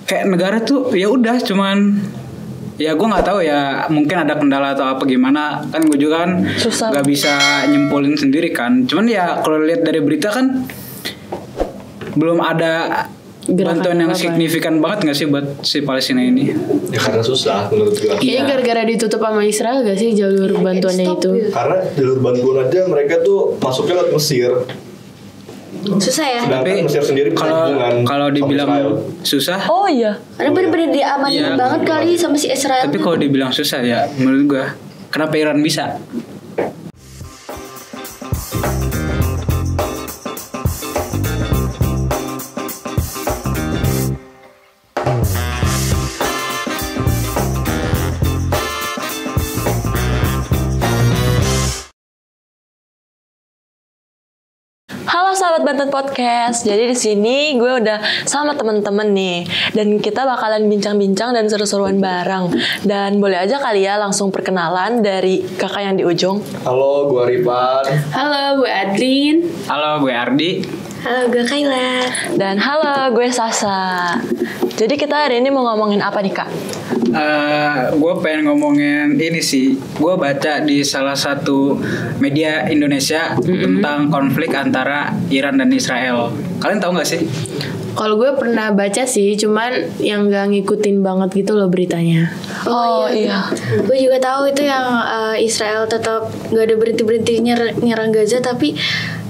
kayak negara tuh ya udah cuman ya gue nggak tahu ya, mungkin ada kendala atau apa gimana kan, gue juga kan nggak bisa nyimpulin sendiri kan. Cuman ya kalau lihat dari berita kan belum ada bantuan yang signifikan banget nggak sih buat si Palestina ini? Ya karena susah menurut gue. Kayaknya gara-gara ditutup sama Israel gak sih jalur bantuannya itu? Karena jalur bantuan aja mereka tuh masuknya lewat Mesir. Susah ya. Sedangkan Mesir sendiri kalau dibilang susah, oh iya, karena bener-bener diamanin banget kali sama si Israel. tapi kalau dibilang susah ya menurut gue kenapa Iran bisa? halo sahabat Banten Podcast. Jadi di sini gue udah sama temen-temen nih, dan kita bakalan bincang-bincang dan seru-seruan bareng. Dan boleh aja kali ya langsung perkenalan dari kakak yang di ujung. Halo, gue Ripan. Halo, gue Adrin. Halo, gue Ardi. Halo, gue Kayla. Dan halo, gue Sasa. Jadi kita hari ini mau ngomongin apa nih kak? Gue pengen ngomongin ini sih. Gue baca di salah satu media Indonesia tentang konflik antara Iran dan Israel. Kalian tahu nggak sih? Kalau gue pernah baca sih, cuman yang gak ngikutin banget gitu loh beritanya. Oh iya. Gue juga tahu itu yang Israel tetap gak ada berhenti nyerang Gaza, tapi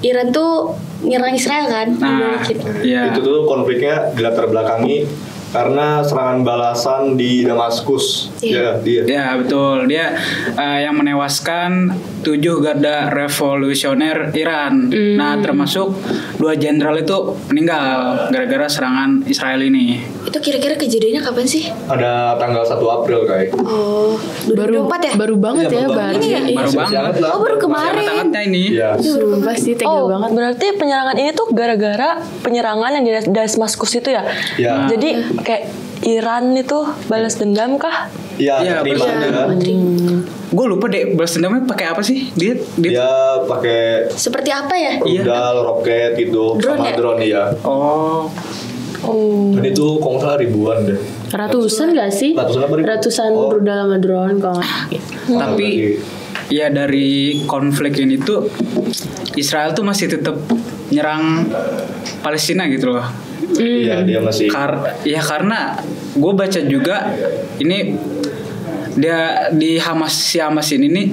Iran tuh nyerang Israel kan? Nah, iya. Itu tuh konfliknya dilatar belakangi karena serangan balasan di Damaskus. Iya. Ya betul, dia yang menewaskan 7 garda revolusioner Iran. Nah termasuk 2 jenderal itu meninggal gara-gara serangan Israel ini. Itu kira-kira kejadiannya kapan sih? Ada tanggal 1 April kayak. Oh, 2024 ya? Baru banget ya, baru. Baru banget. Oh, baru kemarin. Hangat-hangatnya ini. Iya. Sumpah sih tega banget. Berarti penyerangan ini tuh gara-gara penyerangan yang di Damaskus itu ya? Iya. Jadi kayak Iran itu balas dendam kah? Iya, terima aja. Gue lupa deh balas dendamnya pakai apa sih? Dia pakai Seperti apa ya? rudal, roket gitu, Drone sama ya? drone ya. Oh. Dan itu kalau nggak salah ribuan deh. Ratusan gak sih? Ratusan apa ribu? Ratusan rudal sama drone kalau nggak salah. Tapi ya dari konflik ini tuh Israel tuh masih tetap nyerang Palestina gitu loh. Iya, dia masih. Karena gue baca juga ini dia di si Hamas ini nih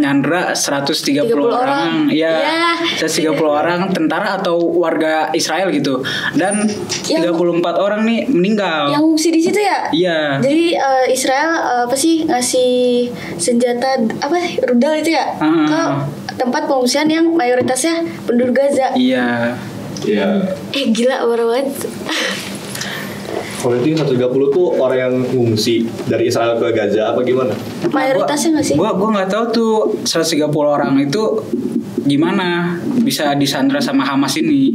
nyandra 130 orang. Ya, 130 orang tentara atau warga Israel gitu. Dan 34 orang nih meninggal. Yang ngungsi di situ ya? Iya. Jadi Israel apa sih ngasih senjata apa rudal itu ya ke tempat pengungsian yang mayoritasnya penduduk Gaza. Iya. Gila parah banget. Kalau itu 130 tuh orang yang ngungsi dari Israel ke Gaza apa gimana? Mayoritasnya nggak sih? Gua nggak tahu tuh 130 orang itu gimana bisa disandra sama Hamas ini.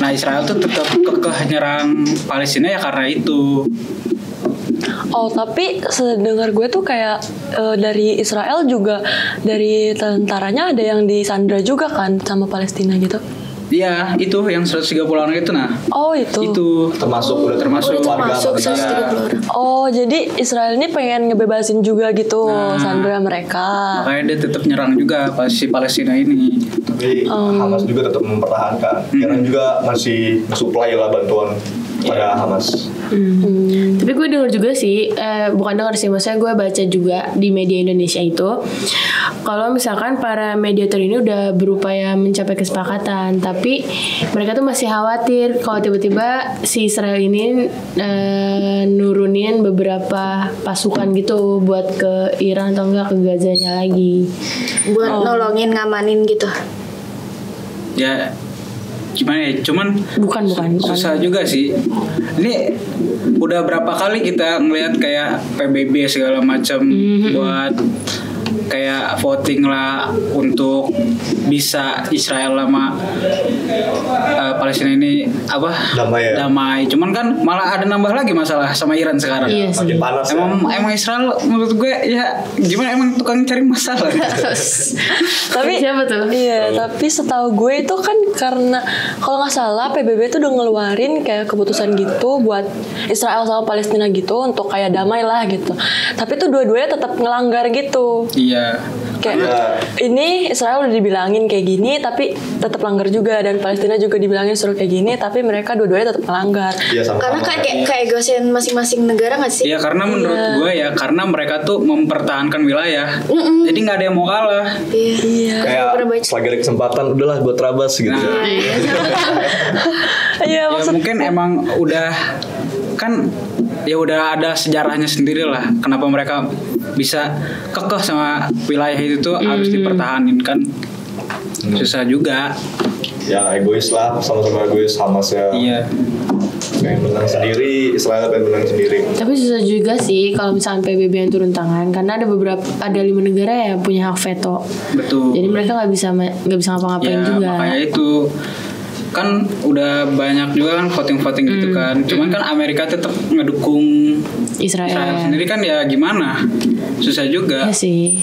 Nah Israel tuh tetap kekeh nyerang Palestina ya karena itu. Oh tapi sedengar gue tuh kayak dari Israel juga dari tentaranya ada yang disandra juga kan sama Palestina gitu. Iya itu yang 130 orang itu nah. Oh itu. Itu Termasuk warga. Termasuk 130 orang. Oh jadi Israel ini pengen ngebebasin juga gitu sandra mereka. Makanya dia tetap nyerang juga si Palestina ini. Tapi Hamas juga tetap mempertahankan. Karena juga masih supply lah bantuan pada Hamas. Tapi gue dengar juga sih, bukan dengar sih, maksudnya gue baca juga di media Indonesia itu, kalau misalkan para mediator ini udah berupaya mencapai kesepakatan, tapi mereka tuh masih khawatir kalau tiba-tiba si Israel ini nurunin beberapa pasukan gitu buat ke Iran atau enggak ke Gazanya lagi, buat nolongin ngamanin gitu. Ya gimana ya, cuman bukan susah juga sih. Ini udah berapa kali kita ngelihat kayak PBB segala macam buat kayak voting lah untuk bisa Israel sama Palestina ini apa Damai ya? damai. Cuman kan malah ada nambah lagi masalah sama Iran sekarang. Iya sih. Makin panas ya. Emang Israel menurut gue ya gimana, emang tukang cari masalah. Tapi Siapa tuh? Iya, tapi setahu gue itu kan karena kalau nggak salah PBB itu udah ngeluarin kayak keputusan gitu buat Israel sama Palestina gitu untuk kayak damai lah gitu. Tapi tuh dua-duanya tetap ngelanggar gitu. Iya. Kayak Iya. ini Israel udah dibilangin kayak gini tapi tetap langgar juga, dan Palestina juga dibilangin suruh kayak gini tapi mereka dua-duanya tetap melanggar. Iya, sama-sama. Karena kayak egosen masing-masing negara nggak sih? Iya, karena menurut gue ya karena mereka tuh mempertahankan wilayah. Jadi nggak ada yang mau kalah. Iya. Kayak Pernah baca. selagi ada kesempatan udahlah buat terabas gitu. Nah, Iya, ya maksud mungkin emang udah kan ya udah ada sejarahnya sendiri lah kenapa mereka bisa kekeh sama wilayah itu tuh harus dipertahanin kan. Susah juga. Ya egois lah, sama-sama egois. Hamas ya Iya. pengen menang sendiri, Israel pengen menang sendiri. Tapi susah juga sih kalau misalkan PBB yang turun tangan, karena ada 5 negara yang punya hak veto. Betul. Jadi mereka nggak bisa ngapa-ngapain Ya, juga. makanya itu kan udah banyak juga kan voting gitu kan. Cuman kan Amerika tetap ngedukung Israel Israel. sendiri kan, ya gimana? Susah juga. Iya sih.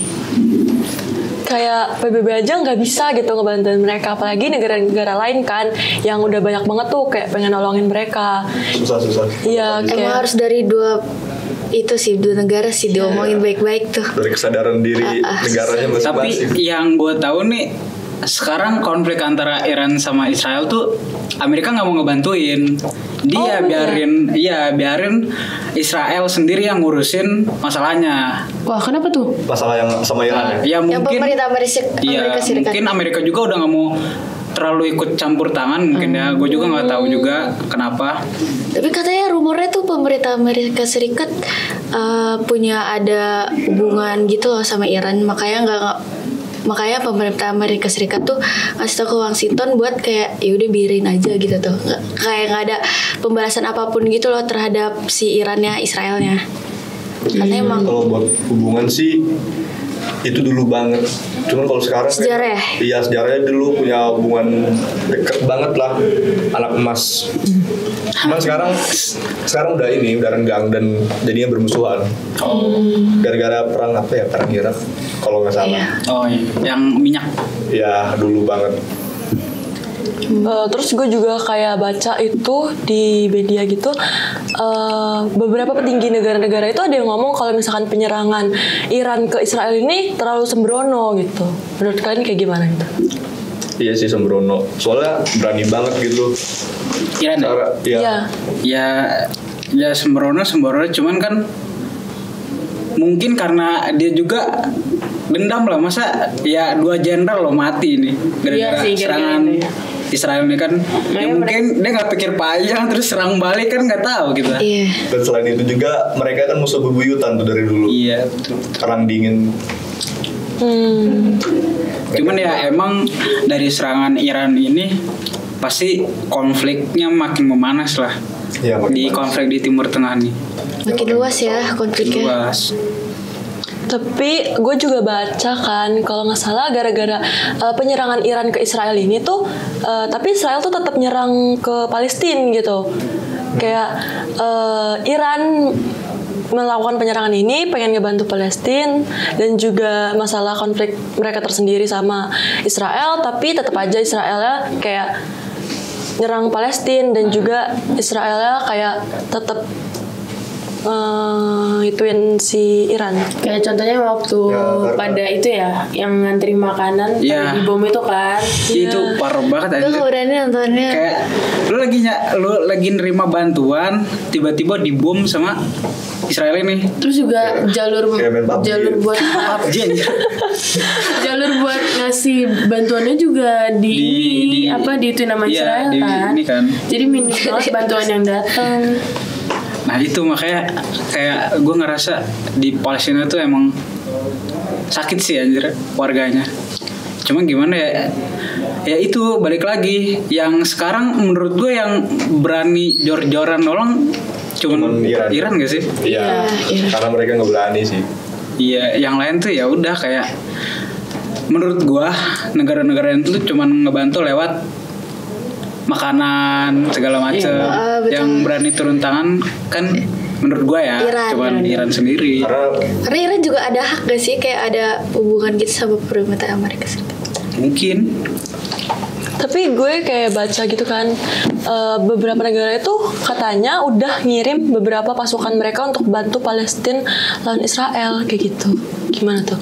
kayak PBB aja nggak bisa gitu ngebantuin mereka, apalagi negara-negara lain kan yang udah banyak banget tuh kayak pengen nolongin mereka. Susah. Iya, Emang kayak harus dari dua negara sih diomongin baik-baik tuh. Dari kesadaran diri negaranya Tapi masing-masing. yang gue tahu nih, sekarang konflik antara Iran sama Israel tuh Amerika nggak mau ngebantuin. Dia biarin Israel sendiri yang ngurusin masalahnya. Wah, kenapa tuh? Masalah yang sama Iran ya. Ya Yang mungkin pemerintah ya, Amerika Serikat. mungkin Amerika juga udah nggak mau terlalu ikut campur tangan mungkin ya. Gue juga nggak tahu juga kenapa. Tapi katanya rumornya tuh pemerintah Amerika Serikat punya ada hubungan gitu loh sama Iran, makanya pemerintah Amerika Serikat tuh ngasih tau ke Washington buat kayak yaudah biarin aja gitu tuh, kayak nggak ada pembalasan apapun gitu loh terhadap si Irannya, Israelnya. Katanya emang Kalau buat hubungan sih itu dulu banget. Cuman kalau sekarang Sejarah ya? Iya, sejarahnya dulu punya hubungan deket banget lah, anak emas. Cuman sekarang udah renggang dan jadinya bermusuhan. Gara-gara perang apa ya? Perang Irak kalau nggak salah. Iya. Oh iya, yang minyak. Ya dulu banget. terus gue juga kayak baca itu di media gitu, beberapa petinggi negara-negara itu ada yang ngomong kalau misalkan penyerangan Iran ke Israel ini terlalu sembrono gitu. Menurut kalian kayak gimana gitu? Iya sih sembrono. Soalnya berani banget gitu. Iran ya? Iya. Ya sembrono cuman kan mungkin karena dia juga dendam lah, masa ya 2 jenderal loh mati nih gara-gara Iya sih, serangan gara-gara itu ya. Israel ini kan. Ya mungkin dia nggak pikir panjang terus serang balik kan, nggak tahu kita. iya. Dan selain itu juga mereka kan musuh bebuyutan tuh dari dulu. Iya. Perang dingin. Cuman ya emang dari serangan Iran ini pasti konfliknya makin memanas lah. Iya, makin Di panas. konflik di Timur Tengah nih. Makin luas ya konfliknya. Luas. Tapi gue juga baca kan kalau nggak salah gara-gara penyerangan Iran ke Israel ini tuh, tapi Israel tuh tetap nyerang ke Palestina gitu. Kayak Iran melakukan penyerangan ini pengen ngebantu Palestina dan juga masalah konflik mereka tersendiri sama Israel, tapi tetap aja Israelnya kayak nyerang Palestina dan juga Israelnya kayak tetap ituin si Iran. Kayak contohnya waktu Ya, pada itu ya, yang ngantri makanan Ya. di bom itu kan. Itu parah banget Gue anjir. gak berani nontonnya. Kayak lu lagi nerima bantuan tiba-tiba dibom sama Israel ini. Terus juga jalur Kayak main PUBG. buat PUBG anjir. jalur buat ngasih bantuannya juga di itu nama Iya, Israel di kan. ini kan. Jadi minim banget bantuan yang datang. Nah itu makanya kayak gue ngerasa di Palestina tuh emang sakit sih anjir warganya. Cuman gimana ya? Ya itu balik lagi. Yang sekarang menurut gue yang berani jor-joran nolong cuman Cuman Iran. Iran gak sih? Iya. Iya. Karena mereka nggak berani sih. Iya, yang lain tuh ya udah kayak menurut gua negara-negara itu tuh cuman ngebantu lewat makanan segala macam. Betul. Yang berani turun tangan kan menurut gua ya cuman Iran sendiri. Karena Iran juga ada hak gak sih kayak ada hubungan gitu sama pemerintah Amerika Serikat. Mungkin. Tapi gue kayak baca gitu kan, beberapa negara itu katanya udah ngirim beberapa pasukan mereka untuk bantu Palestina lawan Israel kayak gitu. Gimana tuh?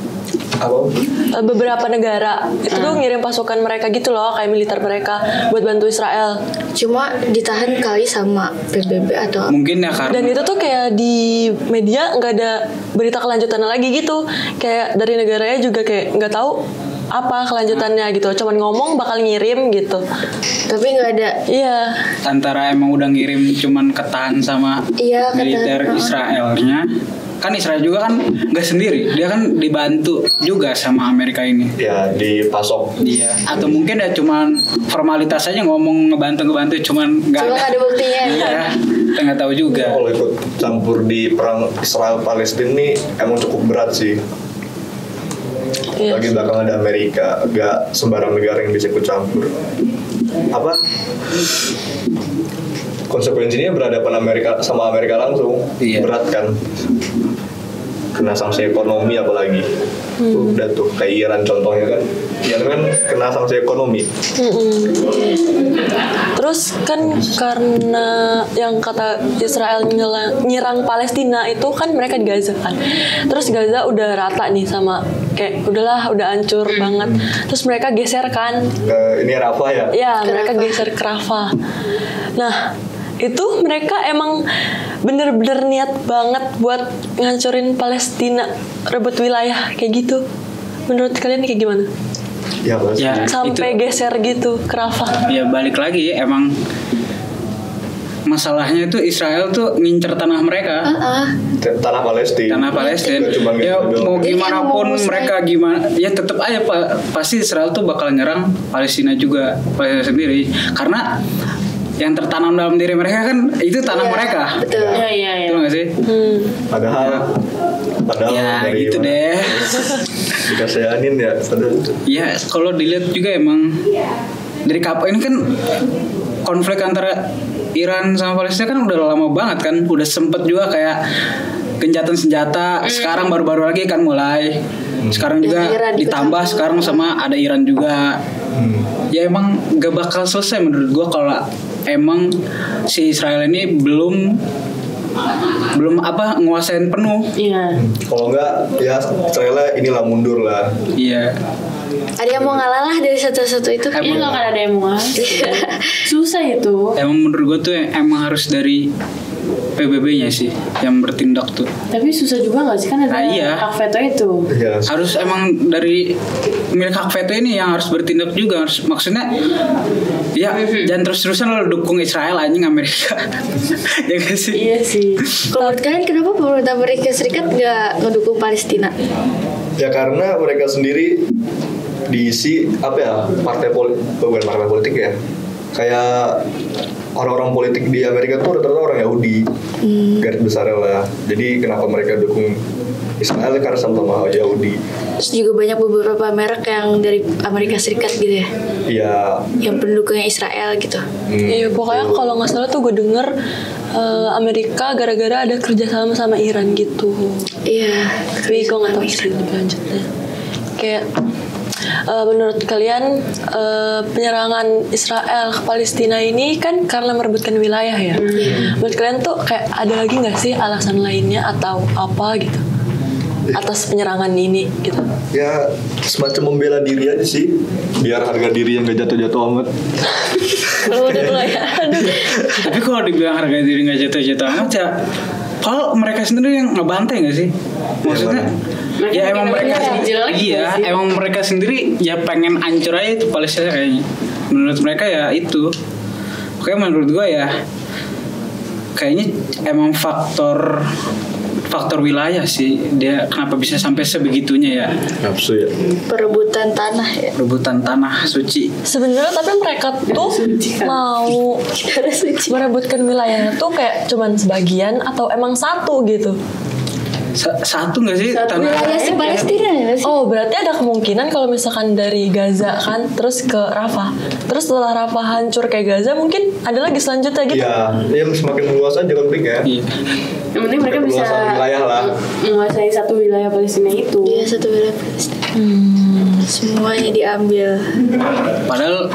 Beberapa negara itu tuh ngirim pasukan mereka gitu loh, kayak militer mereka buat bantu Israel. Cuma ditahan kali sama PBB atau mungkin ya karena. Dan itu tuh kayak di media nggak ada berita kelanjutannya lagi gitu. Kayak dari negaranya juga kayak nggak tahu apa kelanjutannya gitu, cuman ngomong bakal ngirim gitu, tapi nggak ada. Iya. Antara emang udah ngirim cuman ketahan sama militer Israelnya. Kan Israel juga kan nggak sendiri, dia kan dibantu juga sama Amerika ini. Ya dipasok. Iya. Atau mungkin ya cuman formalitas aja ngomong ngebantu cuman nggak ada buktinya. Iya. Kita nggak tahu juga. Kalau ikut campur di perang Israel Palestina ini emang cukup berat sih. Lagi belakang ada Amerika, gak sembarang negara yang bisa ikut campur. Apa? Konsekuensinya berhadapan Amerika sama Amerika langsung. Iya. Berat kan. Kena sanksi ekonomi apalagi. Udah tuh kayak Iran contohnya kan. Iran kan kena sanksi ekonomi. Terus kan karena yang kata Israel nyerang Palestina itu kan mereka di Gaza kan. Terus Gaza udah rata nih sama kayak udahlah udah hancur banget. Terus mereka geser kan. Ini Rafah ya? Iya, mereka geser ke Rafah. Nah, itu mereka emang bener-bener niat banget buat ngancurin Palestina, rebut wilayah kayak gitu. Menurut kalian kayak gimana? Ya, sampai itu, geser gitu ke Rafah. Ya balik lagi emang masalahnya itu Israel tuh ngincer tanah mereka. Tanah Palestina. Ya mau gimana pun mereka gimana, ya tetap aja pasti Israel tuh bakal nyerang Palestina juga, Palestina sendiri. Karena yang tertanam dalam diri mereka kan itu tanah mereka. Betul. Iya. Betul nggak sih? Padahal ya dari gitu deh. dikasihanin ya. Ya kalau dilihat juga emang dari kapal ini kan konflik antara Iran sama Palestina kan udah lama banget kan, udah sempet juga kayak gencatan senjata. Sekarang baru-baru lagi kan mulai. Sekarang juga ditambah sekarang sama ada Iran juga. Ya emang gak bakal selesai menurut gue kalau emang si Israel ini belum nguasain penuh. Iya. Kalau enggak ya Israel inilah mundur lah. Iya. Ada yang mau ngalah lah dari satu-satu itu. Iya nggak akan ada yang mau ngalah. Susah itu. Emang menurut gue tuh emang harus dari PBB-nya sih yang bertindak tuh. Tapi susah juga nggak sih, kan ada hak veto itu. Iya. Harus emang dari milik hak veto ini yang harus bertindak juga. Harus, maksudnya ya jangan terus-terusan lo dukung Israel anjing Amerika. Ya gak sih? Iya sih. Kalau menurut kalian kenapa pemerintah Amerika Serikat nggak ngedukung Palestina? Ya karena mereka sendiri diisi bukan partai politik ya, kayak orang-orang politik di Amerika tuh rata-rata orang Yahudi, garis besarnya lah. Jadi kenapa mereka dukung Israel karena sama Yahudi. Terus juga banyak beberapa merek yang dari Amerika Serikat gitu ya. Iya. Yang pendukungnya Israel gitu. Iya, pokoknya kalau nggak salah tuh gue denger Amerika gara-gara ada kerjasama sama Iran gitu. Iya. Tapi gue nggak tahu sih lebih lanjutnya. Kayak menurut kalian penyerangan Israel ke Palestina ini kan karena merebutkan wilayah ya. Menurut kalian tuh kayak ada lagi nggak sih alasan lainnya atau apa gitu atas penyerangan ini gitu? Ya semacam membela diri aja sih, biar harga diri yang gak jatuh-jatuh amat. Kalau udah mulai Tapi kalau dibilang harga diri gak jatuh-jatuh amat ya, kalau mereka sendiri yang ngebantai gak sih? Maksudnya ya emang mereka emang mereka sendiri ya pengen hancur aja itu Palestina kayaknya. Menurut mereka ya itu. Oke, menurut gue ya kayaknya emang faktor wilayah sih, dia kenapa bisa sampai sebegitunya ya. Nafsu ya. Perebutan tanah ya. Perebutan tanah suci. sebenarnya tapi mereka tuh mau merebutkan wilayahnya tuh kayak cuman sebagian atau emang satu gitu? Satu nggak sih tanah? Wilayah si Palestina ya sih? Oh, berarti ada kemungkinan kalau misalkan dari Gaza kan terus ke Rafah. Terus setelah Rafah hancur kayak Gaza mungkin ada lagi selanjutnya gitu. Iya, semakin meluas aja konfliknya. Iya. Yang penting mereka bisa Perluasan wilayah lah. menguasai satu wilayah Palestina itu. Iya, satu wilayah Palestina. Semuanya diambil. Padahal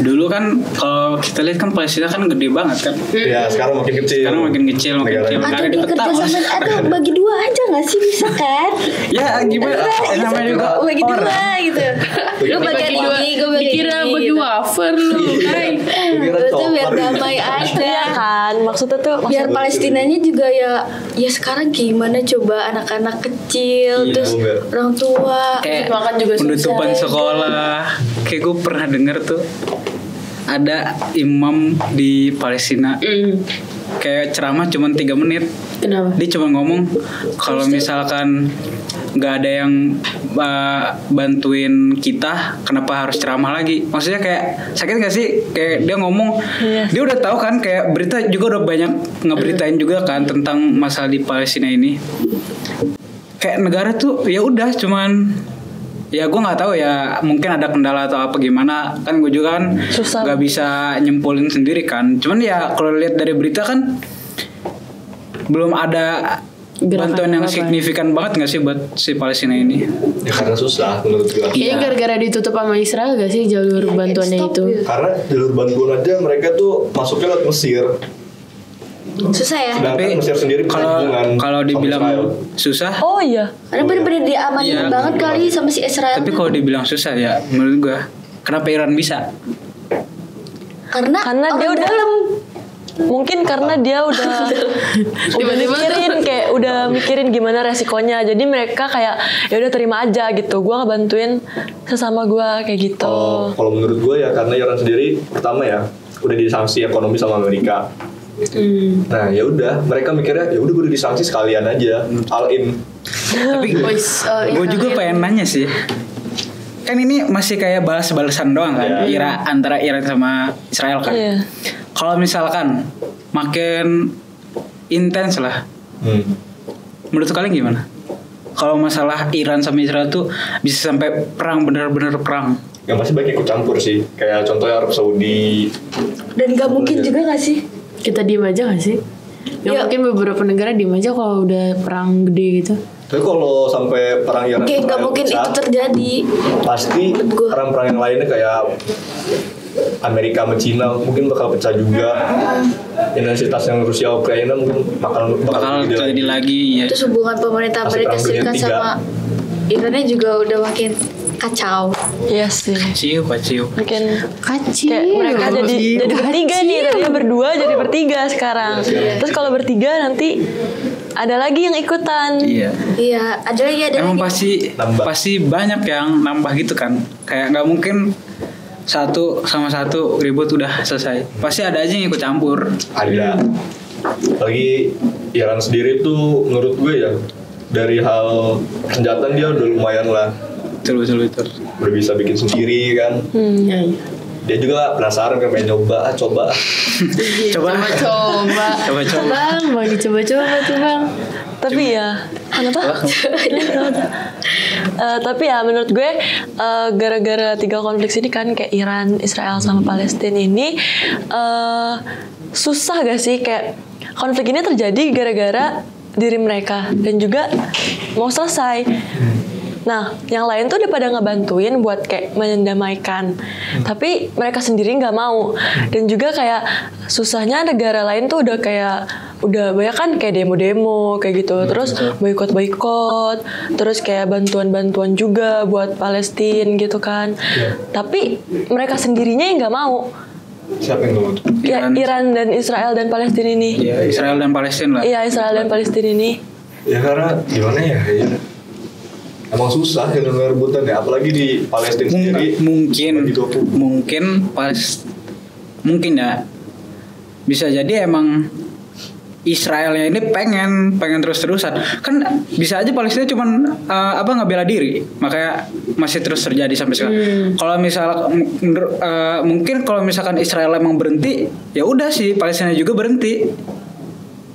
dulu kan kalau kita lihat kan Palestina kan gede banget kan. Ya, sekarang makin kecil. Sekarang makin kecil. Negaranya. Atau Makanya dikerja dipeta, sama Mas. atau bagi dua aja nggak sih bisa kan? Ya gimana? Namanya juga Bagi dua orang. gitu. Lu bagian ini, gue bagian Dikira ini. bagi gitu. wafer lu. Hai. Kira Itu biar coklat. damai aja. Iya kan, maksudnya tuh Biar Palestinanya juga ya sekarang gimana coba anak-anak kecil Iya, terus bener. orang tua Kayak Makan juga penutupan susah. sekolah. Kayak gue pernah denger tuh ada imam di Palestina kayak ceramah cuma 3 menit. Kenapa? Dia cuma ngomong kalau misalkan nggak ada yang bantuin kita, kenapa harus ceramah lagi? Maksudnya kayak sakit gak sih? Kayak dia ngomong, dia udah tahu kan, kayak berita juga udah banyak ngeberitain juga kan tentang masalah di Palestina ini. Kayak negara tuh ya udah cuman ya gue nggak tahu ya, mungkin ada kendala atau apa gimana kan, gue juga kan Susah. nggak bisa nyimpulin sendiri kan. Cuman ya kalau lihat dari berita kan belum ada Gerakan bantuan yang apa-apa. signifikan banget nggak sih buat si Palestina ini? Ya karena susah menurut gua. Kayaknya gara-gara ditutup sama Israel gak sih jalur bantuannya stop itu? ya. Karena jalur bantuan aja mereka tuh masuknya lewat Mesir. susah ya. Sedangkan Mesir sendiri punya hubungan kalau sama dibilang Israel. susah, Oh iya. Karena bener-bener diamanin Iya. banget kali sama si Israel. tapi kalau dibilang susah ya menurut gue kenapa Iran bisa? karena Dia orang udah dalam. mungkin karena dia udah mikirin gimana resikonya. Jadi mereka kayak ya udah terima aja gitu. Gua ngebantuin sesama gua kayak gitu. Kalau menurut gue ya karena Iran sendiri pertama ya udah disanksi ekonomi sama Amerika. Nah ya udah mereka mikirnya ya udah gue udah disanksi sekalian aja all in. Tapi gue juga pengen nanya sih, kan ini masih kayak balas-balasan doang kan, antara Iran sama Israel kan. Iya. Kalau misalkan makin intens lah, menurut kalian gimana? Kalau masalah Iran sama Israel tuh bisa sampai perang, benar-benar perang. Yang pasti banyak ikut campur sih. Kayak contohnya Arab Saudi. Dan gak mungkin juga gak sih? Kita diem aja gak sih? Ya, mungkin beberapa negara diem aja kalau udah perang gede gitu. Tapi kalau sampai perang Iran Oke, gak Israel mungkin pecah, itu terjadi. pasti perang-perang yang lainnya kayak Amerika sama Cina mungkin bakal pecah juga. Intensitas yang Rusia Ukraina mungkin bakal Terjadi lagi ya. Terus hubungan pemerintah Masih Amerika perang dunia Serikat ketiga. sama Irannya juga udah makin kacau. Iya sih. Ciu. Mungkin Kacil. kayak mereka jadi bertiga nih, tadinya berdua jadi bertiga sekarang. Terus kalau bertiga nanti ada lagi yang ikutan. Iya. Iya, ada Emang lagi. pasti banyak yang nambah gitu kan. Kayak nggak mungkin satu sama satu ribut udah selesai. Pasti ada aja yang ikut campur. Ada. Lagi Iran sendiri tuh menurut gue ya dari hal senjata dia udah lumayan lah. Betul. Udah bisa bikin sendiri kan. Ya, ya. Dia juga penasaran kan pengen coba. Coba. Bang, mau dicoba-coba tuh bang. Tapi ya, kenapa? Tapi ya menurut gue gara-gara 3 konflik ini kan kayak Iran, Israel sama Palestina ini susah gak sih, kayak konflik ini terjadi gara-gara diri mereka dan juga mau selesai. Nah, yang lain tuh udah pada ngebantuin buat kayak mendamaikan, tapi mereka sendiri nggak mau. Dan juga kayak susahnya negara lain tuh udah banyak kan kayak demo-demo kayak gitu, terus boikot-boikot, terus kayak bantuan-bantuan juga buat Palestina gitu kan. Tapi mereka sendirinya yang nggak mau. Siapa yang ngomong? Ya, Iran dan Israel dan Palestina ini. Iya, Israel dan Palestina lah. Iya, Israel dan Palestina ini. Ya karena gimana ya? Emang susah ya rebutan ya, apalagi di Palestina sendiri. Mungkin ya bisa jadi emang Israelnya ini pengen terus-terusan kan, bisa aja Palestina cuman ngebela diri, makanya masih terus terjadi sampai sekarang. Kalau mungkin kalau misalkan Israel emang berhenti, ya udah sih Palestina juga berhenti.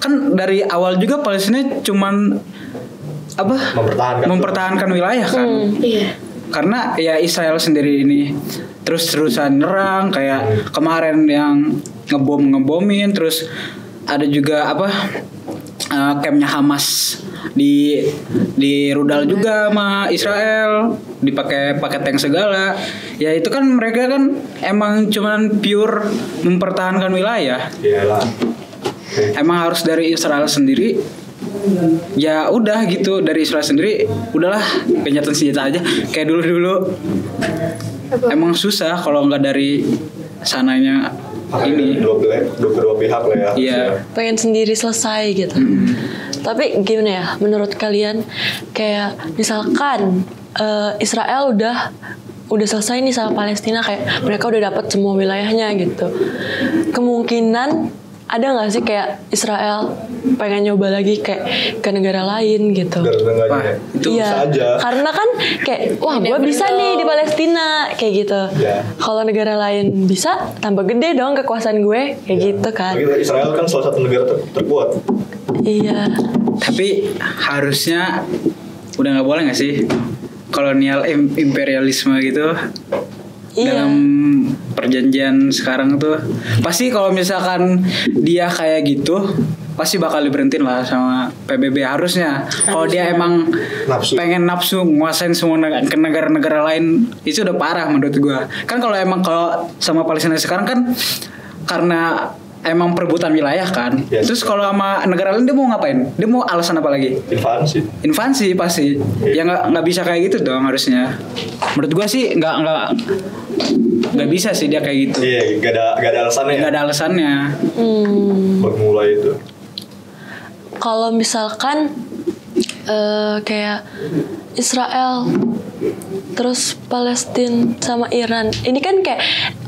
Kan dari awal juga Palestina cuman mempertahankan wilayah kan. Iya. Karena ya Israel sendiri ini terus-terusan nyerang kayak kemarin yang ngebomin, terus ada juga campnya Hamas di rudal juga sama Israel, dipakai tank segala. Ya itu kan mereka kan emang cuman pure mempertahankan wilayah. Iyalah. Emang harus dari Israel sendiri. Ya udah gitu, dari Israel sendiri udahlah gencatan senjata aja kayak dulu. Emang susah kalau nggak dari sananya ini. Dua pihak lah ya. Iya. Pengen sendiri selesai gitu. Tapi gimana ya menurut kalian, kayak misalkan Israel udah selesai nih sama Palestina, kayak mereka udah dapat semua wilayahnya gitu. Kemungkinan ada nggak sih kayak Israel pengen nyoba lagi kayak ke negara lain gitu? Itu bisa aja. Karena kan kayak wah gue bisa nih di Palestina kayak gitu. Yeah. Kalau negara lain bisa, tambah gede dong kekuasaan gue kayak gitu kan. Israel kan salah satu negara terkuat. Iya. Tapi harusnya udah nggak boleh nggak sih kolonial imperialisme gitu? Iya. Dalam perjanjian sekarang tuh pasti kalau misalkan dia kayak gitu pasti bakal diberhentiin lah sama PBB harusnya. Kalau dia emang pengen nafsu nguasain semua ke negara-negara lain, itu udah parah menurut gua. Kan kalau sama Palestina sekarang kan karena emang perebutan wilayah kan. Yes. Terus kalau sama negara lain dia mau ngapain? Dia mau alasan apa lagi? Invasi pasti. Ya nggak bisa kayak gitu dong harusnya. Menurut gua sih nggak bisa sih dia kayak gitu. Iya, nggak ada alasannya. Nggak ada alasannya. Bermulai itu. Kalau misalkan kayak Israel terus Palestina sama Iran, ini kan kayak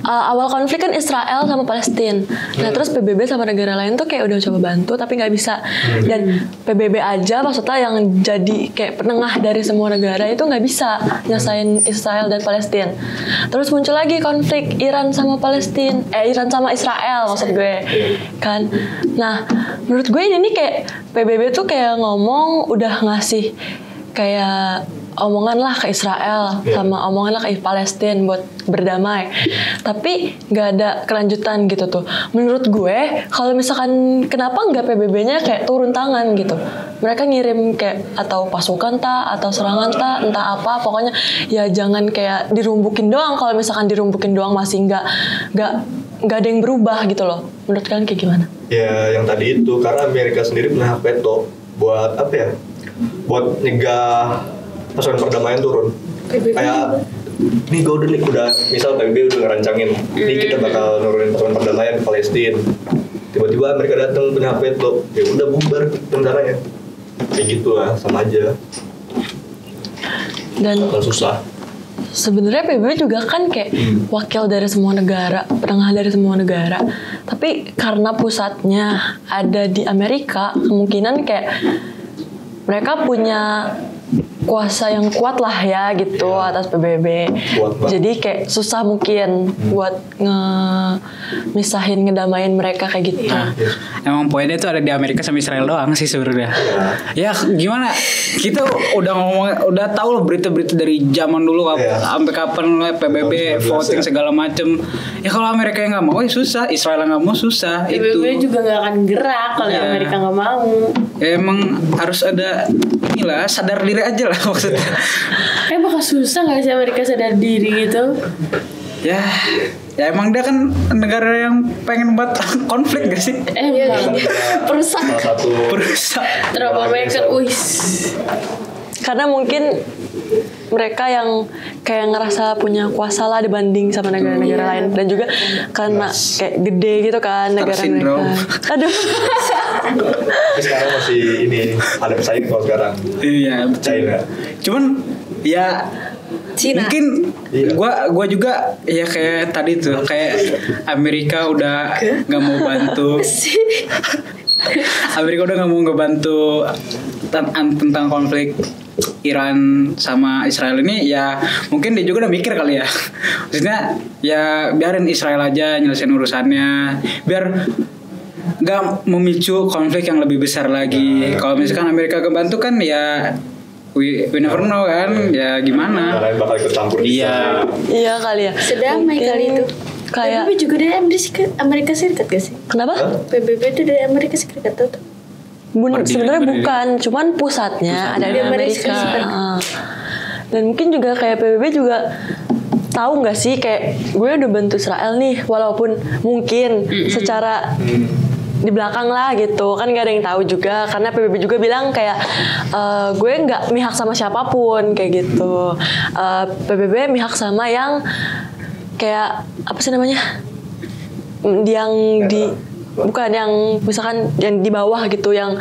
awal konflik kan Israel sama Palestina. Nah terus PBB sama negara lain tuh kayak udah coba bantu tapi nggak bisa. Dan PBB aja maksudnya yang jadi kayak penengah dari semua negara itu nggak bisa nyesain Israel dan Palestina. Terus muncul lagi konflik Iran sama Palestina, Iran sama Israel maksud gue kan. Nah menurut gue ini kayak PBB tuh kayak ngomong udah ngasih kayak omongan lah ke Israel sama omongan lah ke Palestina buat berdamai, tapi nggak ada kelanjutan gitu tuh. Menurut gue kalau misalkan kenapa nggak PBB-nya kayak turun tangan gitu, mereka ngirim kayak atau pasukan atau serangan entah apa, pokoknya ya jangan kayak dirumbukin doang. Kalau misalkan dirumbukin doang masih nggak ada yang berubah gitu loh. Menurut kalian kayak gimana? Ya yang tadi itu karena Amerika sendiri punya hak veto buat apa ya? Buat nyegah pasukan perdamaian turun. Kayak nih gue udah misal PBB udah ngerancangin nih kita bakal nurunin pasukan perdamaian ke Palestina, tiba-tiba mereka datang punya hak veto, ya udah bubar tentaranya. Kayak gitu lah, sama aja. Dan susah. Sebenarnya PBB juga kan kayak wakil dari semua negara, penengah dari semua negara. Tapi karena pusatnya ada di Amerika, kemungkinan kayak mereka punya kuasa yang kuat lah ya gitu atas PBB. Jadi kayak susah mungkin buat misahin ngedamain mereka kayak gitu. Nah, emang poinnya itu ada di Amerika sama Israel doang sih sebenarnya. Ya gimana? Kita udah tahu loh berita-berita dari zaman dulu sampai kapan PBB voting segala macem. Ya kalau Amerika yang nggak mau ya susah, Israel yang nggak mau susah. PBB itu juga nggak akan gerak kalau Amerika nggak mau. Ya, emang harus ada inilah sadar diri aja lah maksudnya. Bakal susah nggak sih Amerika sadar diri gitu? Ya emang dia kan negara yang pengen buat konflik gak sih? Perusak. Troublemaker, karena mungkin mereka yang kayak ngerasa punya kuasa lah dibanding sama negara-negara lain, dan juga karena kayak gede gitu kan negara mereka. Aduh. Tapi sekarang masih ini ada pesaing kalau sekarang. Iya, China. Cuman ya Cina. Mungkin gue juga ya kayak tadi tuh kayak Amerika udah nggak mau bantu. Amerika udah nggak mau ngebantu tentang konflik Iran sama Israel ini. Ya mungkin dia juga udah mikir kali ya. Maksudnya ya biarin Israel aja nyelesain urusannya, biar nggak memicu konflik yang lebih besar lagi. Kalau misalkan Amerika kebantu kan ya we never know kan, ya gimana. Lain bakal ikut campur. Iya. Iya kali ya. Sedamai Mungkin kali itu. Kayak PBB juga dari Amerika Serikat gak sih? kenapa? PBB itu dari Amerika Serikat tuh. Sebenarnya bukan, cuman pusatnya ada di Amerika. Dan mungkin juga kayak PBB juga tahu nggak sih kayak gue udah bantu Israel nih, walaupun mungkin secara di belakang lah gitu kan gak ada yang tahu juga, karena PBB juga bilang kayak gue nggak mihak sama siapapun kayak gitu. PBB mihak sama yang kayak apa sih namanya, yang di bukan yang misalkan yang di bawah gitu, yang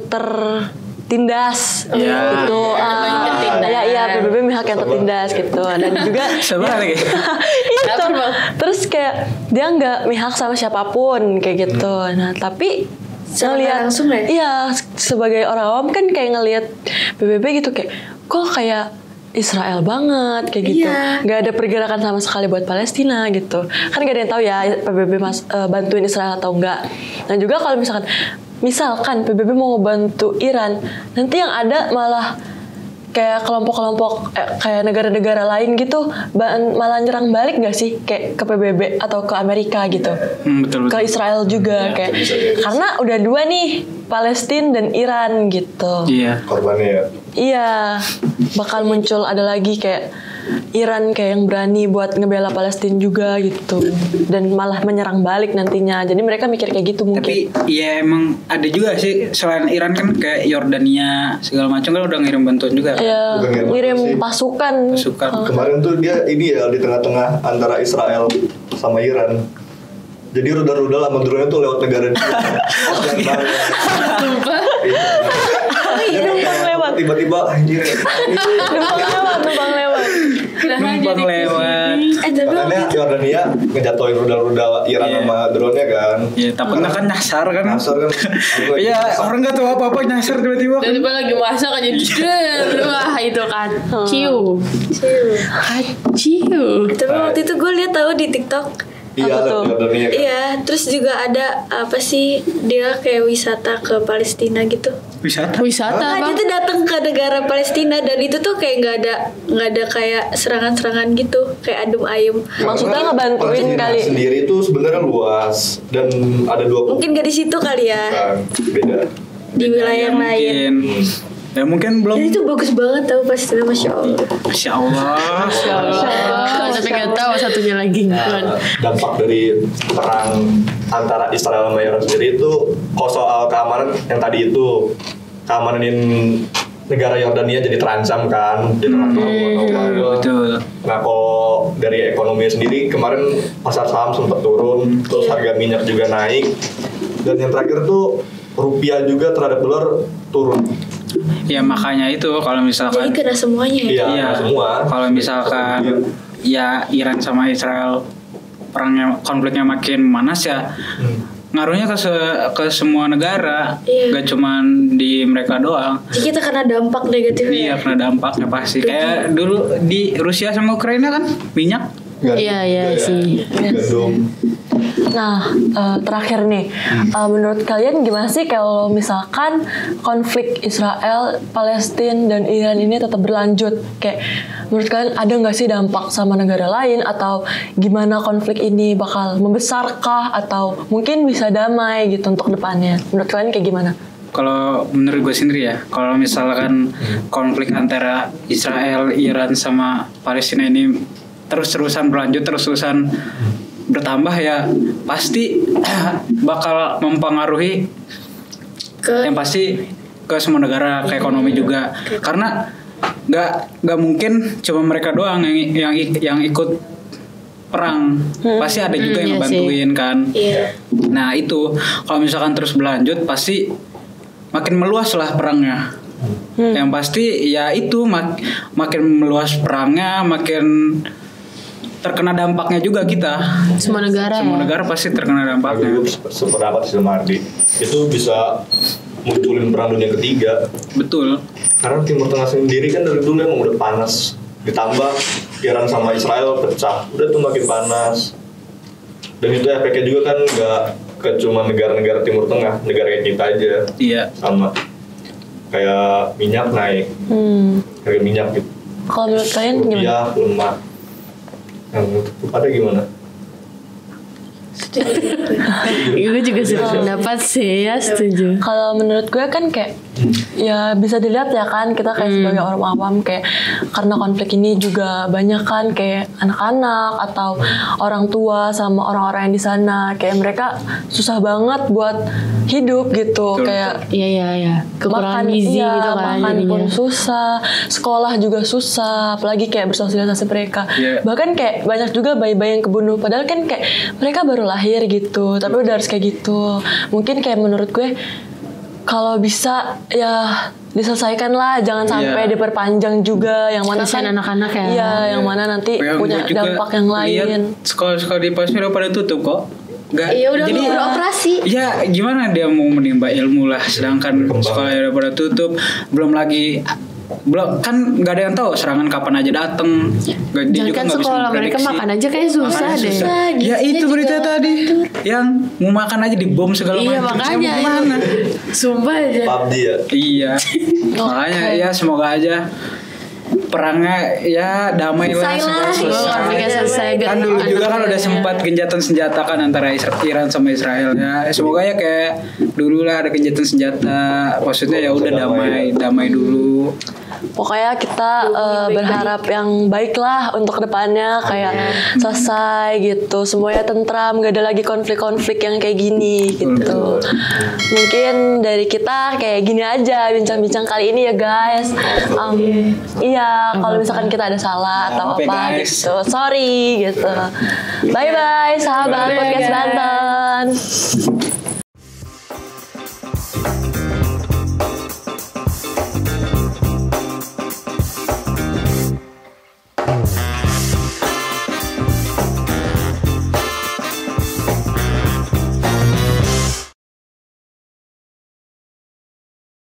tertindas gitu. Iya PBB mihak yang tertindas gitu. Dan juga Sabar lagi. itu terus kayak dia nggak mihak sama siapapun kayak gitu. Nah tapi ngelihat langsung ya? Iya, sebagai orang awam kan kayak ngelihat PBB gitu kayak kok kayak Israel banget kayak gitu, nggak ada pergerakan sama sekali buat Palestina gitu. Kan gak ada yang tahu ya PBB bantuin Israel atau enggak. Dan juga kalau misalkan PBB mau ngebantu Iran, nanti yang ada malah kayak kelompok-kelompok kayak negara-negara lain gitu malah nyerang balik nggak sih kayak ke PBB atau ke Amerika gitu, Betul. ke Israel juga kayak karena udah dua nih, Palestina dan Iran gitu. Iya. Korbannya ya. Iya, bakal muncul ada lagi kayak Iran kayak yang berani buat ngebela Palestina juga gitu, dan malah menyerang balik nantinya. Jadi mereka mikir kayak gitu mungkin. Tapi ya emang ada juga sih selain Iran kan kayak Yordania segala macam kan udah ngirim bantuan juga. Ya, Bukan ngirim ngirim sih. pasukan. Kemarin tuh dia ini ya di tengah-tengah antara Israel sama Iran. Jadi rudal-rudal sama drone-nya tuh lewat negara dia. Numpang lewat. Tiba-tiba anjir. Numpang lewat. Numpang lewat. Tapi Makanya Yordania ngejatuhin rudal-rudal Iran sama drone-nya kan. Ya takutnya kan nyasar kan. Nyasar kan. Iya, orang nggak tahu apa-apa nyasar tiba-tiba kan. Tiba-tiba lagi masak aja wah itu kacau. tapi waktu itu gue lihat tahu di TikTok. Iya, Apa tuh? Yordania kan. Iya, terus juga ada apa sih, dia kayak wisata ke Palestina gitu. Wisata. Wisata Nah, apa? dia tuh datang ke negara Palestina dan itu tuh kayak nggak ada kayak serangan-serangan gitu, kayak adem ayem. Maksudnya ngebantuin Palestina kali. sendiri itu sebenarnya luas dan ada dua Mungkin gak di situ kali ya, kan beda. di wilayah yang lain. Mungkin. Ya mungkin belum. Dan itu bagus banget tau Palestina, masya Allah. Masya Allah. Tapi nggak tahu satunya lagi. Nah, dampak dari perang antara Israel sama Iran sendiri itu kalau soal keamanan yang tadi itu keamanan negara Yordania jadi terancam kan di tengah-tengah. Betul. Nah kalau dari ekonomi sendiri kemarin pasar saham sempat turun, terus harga minyak juga naik, dan yang terakhir tuh rupiah juga terhadap dolar turun. Ya makanya itu kalau Jadi misalkan kena semuanya ya. Iya semua. kalau misalkan ya Iran sama Israel konfliknya makin panas ya ngaruhnya ke semua negara, Iya. gak cuman di mereka doang. Jadi kita kena dampak negatifnya. Iya, kena dampaknya pasti. Kayak dulu di Rusia sama Ukraina kan minyak. Iya sih. Gandum. Nah, terakhir nih, menurut kalian gimana sih kalau misalkan konflik Israel, Palestina, dan Iran ini tetap berlanjut? Kayak menurut kalian ada nggak sih dampak sama negara lain, atau gimana konflik ini bakal membesarkah, atau mungkin bisa damai gitu untuk depannya? Menurut kalian kayak gimana? Kalau menurut gue sendiri ya, kalau misalkan konflik antara Israel, Iran sama Palestina ini terus-terusan berlanjut, terus-terusan bertambah ya pasti bakal mempengaruhi yang pasti ke semua negara, ke ekonomi juga. Karena nggak mungkin cuma mereka doang yang ikut perang, pasti ada juga yang Iya ngebantuin kan. Iya. Nah itu kalau misalkan terus berlanjut pasti makin meluas lah perangnya. Yang pasti ya itu makin meluas perangnya, makin terkena dampaknya juga kita. Semua negara Semua ya. negara pasti terkena dampaknya. Sependapat sih sama Ardi, itu bisa munculin perang dunia ketiga. Betul. Karena Timur Tengah sendiri kan dari dulu emang udah panas, ditambah Iran sama Israel pecah, udah tuh makin panas. Dan itu efeknya juga kan ke cuma negara-negara Timur Tengah, negara kayak kita aja. Iya. Sama kayak minyak naik, harga minyak gitu. Kalau menurut kalian gimana? Rupiah lemah. Yang ada gimana? Gue juga sependapat sih, ya setuju. Kalau menurut gue kan kayak ya bisa dilihat ya kan kita kayak sebagai orang awam kayak karena konflik ini juga banyak kan kayak anak-anak atau orang tua sama orang-orang yang di sana kayak mereka susah banget buat hidup gitu. Betul. Kayak Iya. Kekurangan makan, gizi iya, gitu kan makan pun jadinya. susah, sekolah juga susah, apalagi kayak bersosialisasi mereka. Iya. Bahkan kayak banyak juga bayi-bayi yang kebunuh, padahal kan kayak mereka baru lahir gitu, tapi udah harus kayak gitu. Mungkin kayak menurut gue kalau bisa ya diselesaikan lah, jangan sampai Iya. diperpanjang juga. Yang mana Kasihan kan anak-anak ya. Iya, yang mana nanti Yang punya gue juga dampak yang lihat lain. sekolah-sekolah di Pasir udah pada tutup kok. Nggak, Iya udah jadi mau beroperasi. ya gimana dia mau menimba ilmu lah, sedangkan Berkembang. sekolah udah pada tutup, belum kan nggak ada yang tahu serangan kapan aja dateng. Dia Jangan juga kan nggak bisa sekolah mereka memprediksi. makan aja kayak susah Makanya deh. susah. Ya itu berita tadi yang mau makan aja dibom segala Iya macam. makanya. Gimana? Sumpah aja. PUBG ya. Iya. Makanya ya semoga aja perangnya ya damai lah, Selesai lah. Semoga konfliknya selesai. Kan dulu juga kan udah sempat gencatan senjata kan antara Iran sama Israel ya. Semoga ya kayak dulu lah ada gencatan senjata. Maksudnya ya udah damai dulu. Pokoknya kita berharap yang baik lah untuk kedepannya kayak selesai gitu, semuanya tentram, gak ada lagi konflik-konflik yang kayak gini gitu. Mungkin dari kita kayak gini aja bincang-bincang kali ini ya guys. Iya, kalau misalkan kita ada salah atau Maaf ya, apa guys. gitu, sorry gitu. Bye bye sahabat podcast Banten.